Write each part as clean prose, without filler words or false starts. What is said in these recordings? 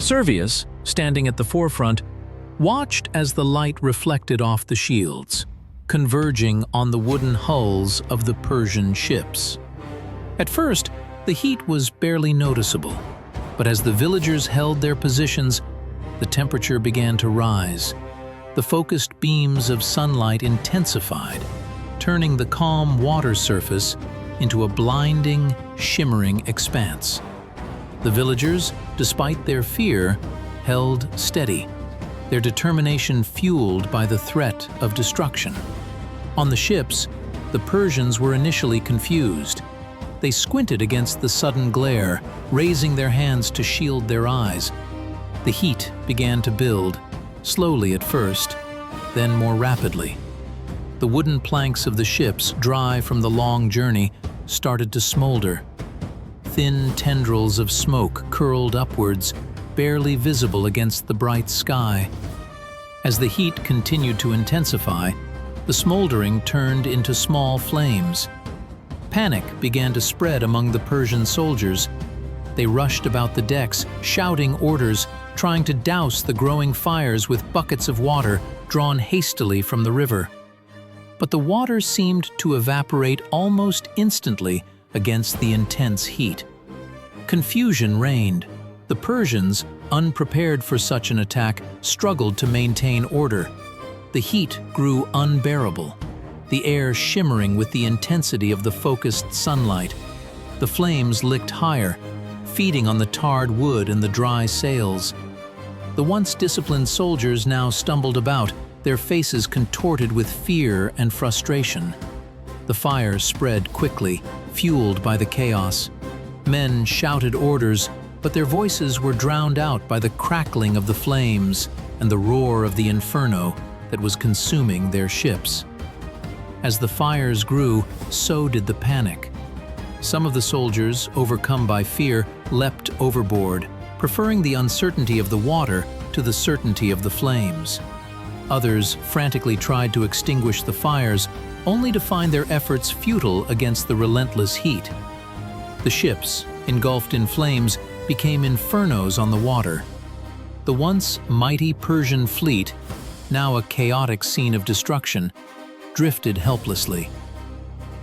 Servius, standing at the forefront, watched as the light reflected off the shields, converging on the wooden hulls of the Persian ships. At first, the heat was barely noticeable, but as the villagers held their positions, the temperature began to rise. The focused beams of sunlight intensified, turning the calm water surface into a blinding, shimmering expanse. The villagers, despite their fear, held steady, their determination fueled by the threat of destruction. On the ships, the Persians were initially confused. They squinted against the sudden glare, raising their hands to shield their eyes. The heat began to build, slowly at first, then more rapidly. The wooden planks of the ships, dry from the long journey, started to smolder. Thin tendrils of smoke curled upwards, barely visible against the bright sky. As the heat continued to intensify, the smoldering turned into small flames. Panic began to spread among the Persian soldiers. They rushed about the decks, shouting orders, trying to douse the growing fires with buckets of water drawn hastily from the river. But the water seemed to evaporate almost instantly against the intense heat. Confusion reigned. The Persians, unprepared for such an attack, struggled to maintain order. The heat grew unbearable, the air shimmering with the intensity of the focused sunlight. The flames licked higher, feeding on the tarred wood and the dry sails. The once disciplined soldiers now stumbled about, their faces contorted with fear and frustration. The fire spread quickly, fueled by the chaos. Men shouted orders, but their voices were drowned out by the crackling of the flames and the roar of the inferno that was consuming their ships. As the fires grew, so did the panic. Some of the soldiers, overcome by fear, leapt overboard, preferring the uncertainty of the water to the certainty of the flames. Others frantically tried to extinguish the fires, only to find their efforts futile against the relentless heat. The ships, engulfed in flames, became infernos on the water. The once mighty Persian fleet, now a chaotic scene of destruction, drifted helplessly.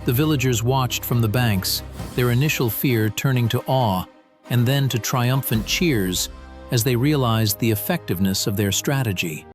The villagers watched from the banks, their initial fear turning to awe and then to triumphant cheers as they realized the effectiveness of their strategy.